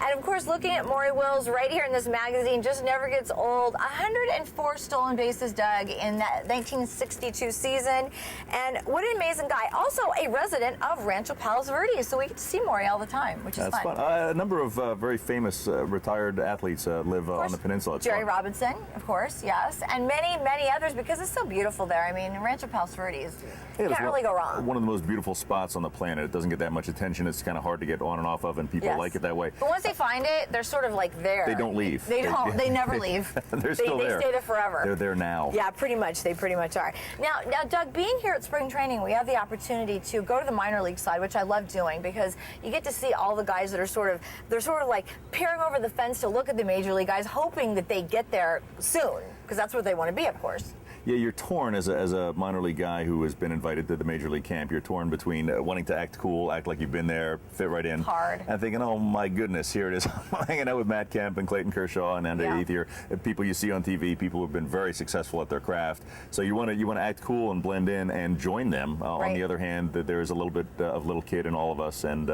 And of course, looking at Maury Wills right here in this magazine just never gets old. 104 stolen bases, Doug, in that 1962 season. And what an amazing guy. Also a resident of Rancho Palos Verdes, so we get to see Maury all the time, which is fun. A number of very famous retired athletes live on the peninsula. It's Jerry fun. Robinson, of course, yes, and many, many others, because it's so beautiful there. I mean, Rancho Palos Verdes, you can't really go wrong. One of the most beautiful spots on the planet. It doesn't get that much attention. It's kind of hard to get on and off of, and people like it that way. But once they find it, they're sort of like there. They don't leave. They don't. They never leave. They're still there. They stay there forever. They're there now. Yeah, pretty much. They pretty much are. Now, Doug, being here at spring training, we have the opportunity to go to the minor league side, which I love doing, because you get to see all the guys that are sort of like peering over the fence to look at the major league guys, hoping that they get there soon, because that's where they want to be, of course. Yeah, you're torn as a minor league guy who has been invited to the major league camp. You're torn between wanting to act cool, act like you've been there, fit right in. Hard. And thinking, oh my goodness, here it is. I'm hanging out with Matt Kemp and Clayton Kershaw and Andre Ethier, people you see on TV, people who have been very successful at their craft. So you want to act cool and blend in and join them. On the other hand, there's a little bit of little kid in all of us, and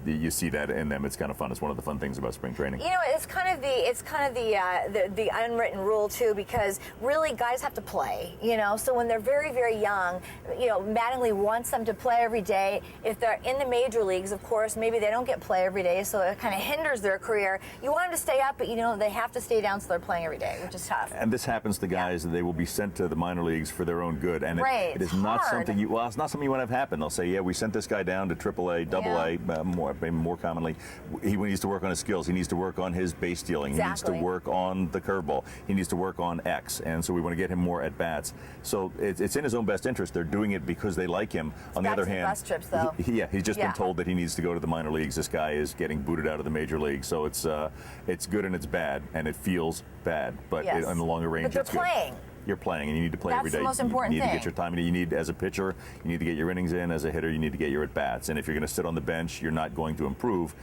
you see that in them. It's kind of fun. It's one of the fun things about spring training. You know, it's kind of the unwritten rule too, because really guys have to play. You know, so when they're very, very young, you know, Mattingly wants them to play every day. If they're in the major leagues, of course, maybe they don't get play every day, so it kind of hinders their career. You want them to stay up, but you know, they have to stay down, so they're playing every day, which is tough. And this happens to guys that they will be sent to the minor leagues for their own good. And it is not something it's not something you want to have happen. They'll say, yeah, we sent this guy down to AAA, AA, more commonly. He needs to work on his skills. He needs to work on his base stealing. He needs to work on the curveball. He needs to work on X. And so we want to get him more at bats. So it's in his own best interest. They're doing it because they like him. On the other hand, bus trips, though. He's just been told that he needs to go to the minor leagues. This guy is getting booted out of the major league. So it's good and it's bad, and it feels bad. But in the longer range, it's good. You're playing, and you need to play every day. That's the most important thing. You need to get your time. You need, as a pitcher, you need to get your innings in. As a hitter, you need to get your at-bats. And if you're going to sit on the bench, you're not going to improve.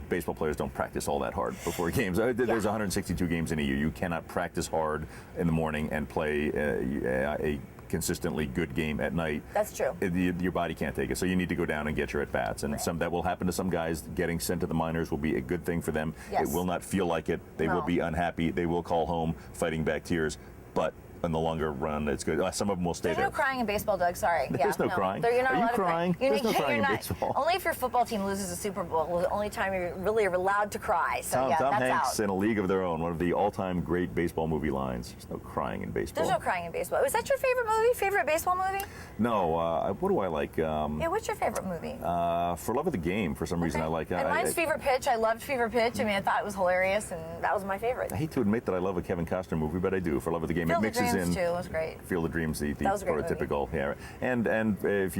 Baseball players don't practice all that hard before games. There's 162 games in a year. You cannot practice hard in the morning and play a consistently good game at night. That's true. Your body can't take it, so you need to go down and get your at-bats. And some that will happen to some guys. Getting sent to the minors will be a good thing for them. It will not feel like it. They will be unhappy. They will call home fighting back tears. But in the longer run, it's good. Some of them will stay there. There's no crying in baseball, Doug. Sorry. There's no crying. You're not Are you allowed crying? To cry. There's no crying in baseball. Only if your football team loses a Super Bowl. The only time you really are allowed to cry. So Tom that's Hanks out. in A League of Their Own, one of the all-time great baseball movie lines. There's no crying in baseball. There's no crying in baseball. Is that your favorite movie? Favorite baseball movie? No. What do I like? What's your favorite movie? For Love of the Game, for some reason I like. And mine's Fever Pitch. I loved Fever Pitch. I mean, I thought it was hilarious, and that was my favorite. I hate to admit that I love a Kevin Costner movie, but I do. For Love of the Game, Field it mixes of Dreams in. Too. It was great. Field of Dreams, the that was a great prototypical. Yeah. And if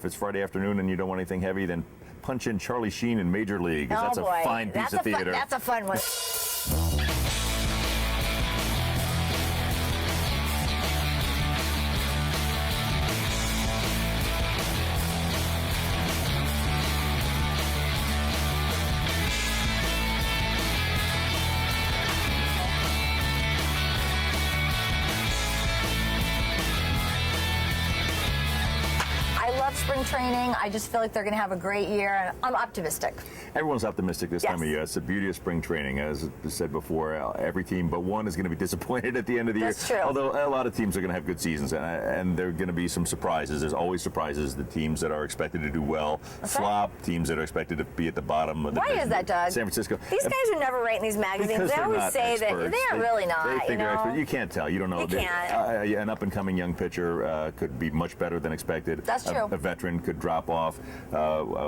it's Friday afternoon and you don't want anything heavy, then punch in Charlie Sheen in Major League. That's a fine piece of theater. That's a fun one. Spring training. I just feel like they're going to have a great year, and I'm optimistic. Everyone's optimistic this time of year. It's the beauty of spring training. As I said before, every team but one is going to be disappointed at the end of the year. That's true. Although a lot of teams are going to have good seasons, and there are going to be some surprises. There's always surprises. The teams that are expected to do well flop. Teams that are expected to be at the bottom of the division. Why is that, Doug? San Francisco. These guys are never ranked in these magazines. They always say that they're really not. They think they're experts. You can't tell. You don't know. You can't. An up-and-coming young pitcher could be much better than expected. That's true. A veteran could drop off.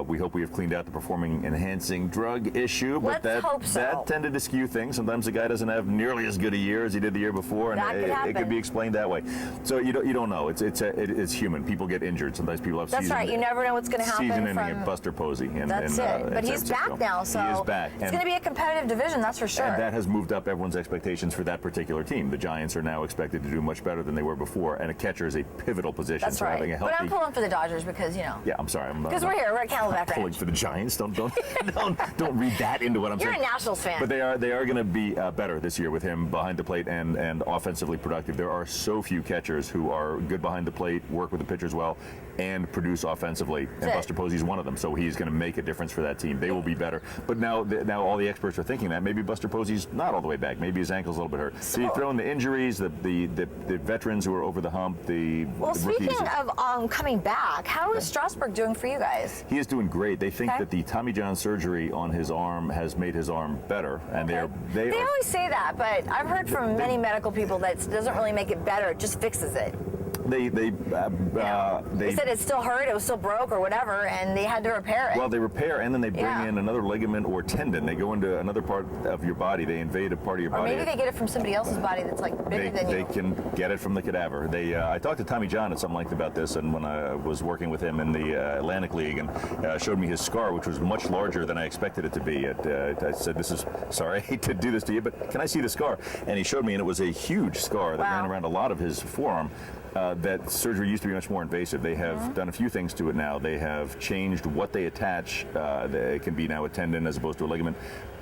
We hope we have cleaned out the performing-enhancing drug issue, but that tended to skew things. Sometimes the guy doesn't have nearly as good a year as he did the year before, and it could be explained that way. So you don't know. It's human. People get injured. Sometimes people have That's right. You never know what's going to happen. Season-ending Buster Posey. That's it. But he's back now, so he is back. It's going to be a competitive division, that's for sure. And that has moved up everyone's expectations for that particular team. The Giants are now expected to do much better than they were before, and a catcher is a pivotal position. That's right. But I'm pulling for the Dodgers because, you know. Yeah, I'm sorry. Because we're here. We're at Camelback pulling Ranch. for the Giants. Don't read that into what I'm saying. You're a Nationals fan. But they are going to be better this year with him behind the plate and offensively productive. There are so few catchers who are good behind the plate, work with the pitchers well, and produce offensively. And Buster Posey's one of them, so he's going to make a difference for that team. They will be better. But now all the experts are thinking that maybe Buster Posey's not all the way back. Maybe his ankle's a little bit hurt. So you throw in the injuries, the veterans who are over the hump, the rookies. Speaking of coming back, how is Strasburg doing for you guys? He is doing great. They think that the Tommy John surgery on his arm has made his arm better, and they always say that, but I've heard from many medical people that it doesn't really make it better; it just fixes it. They said it still hurt, it was still broke or whatever, and they had to repair it. Well, they repair, and then they bring in another ligament or tendon. They go into another part of your body. They invade a part of your body. Or maybe they get it from somebody else's body that's like bigger than you. They can get it from the cadaver. I talked to Tommy John at some length about this, and when I was working with him in the Atlantic League, and showed me his scar, which was much larger than I expected it to be. I said, sorry, I hate to do this to you, but can I see the scar? And he showed me, and it was a huge scar that ran around a lot of his forearm. That surgery used to be much more invasive. They have done a few things to it now. They have changed what they attach. It can be now a tendon as opposed to a ligament,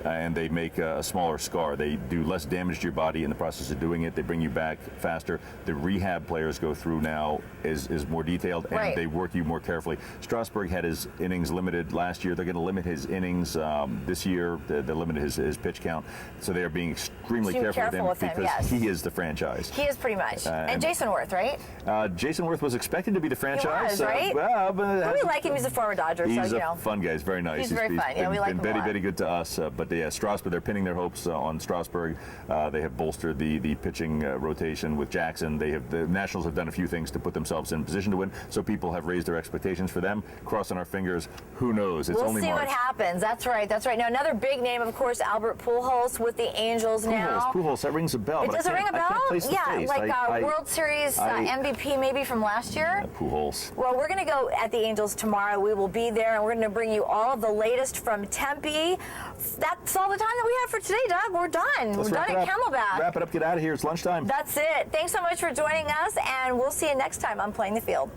and they make a smaller scar. They do less damage to your body in the process of doing it. They bring you back faster. The rehab players go through now is more detailed, and they work you more carefully. Strasburg had his innings limited last year. They're going to limit his innings this year. They limited his pitch count. So they are being extremely careful with him because he is the franchise. He is pretty much. And Jason Worth, right? Jason Worth was expected to be the franchise. He was, right? But we like him. He's a former Dodger. He's a fun guy. He's very nice. He's very fun. We like him a lot. Very, very good to us. But Strasburg, they're pinning their hopes on Strasburg. They have bolstered the pitching rotation with Jackson. The Nationals have done a few things to put themselves in position to win. So people have raised their expectations for them. Crossing our fingers. Who knows? It's only March. We'll see what happens. That's right. Now another big name, of course, Albert Pujols with the Angels now. Pujols. That rings a bell. Does it ring a bell? World Series MVP maybe from last year. Pujols. Well, we're going to go at the Angels tomorrow. We will be there, and we're going to bring you all of the latest from Tempe. That's all the time that we have for today, Doug. We're done. We're done at Camelback. Wrap it up. Get out of here. It's lunchtime. That's it. Thanks so much for joining us, and we'll see you next time on Playing the Field.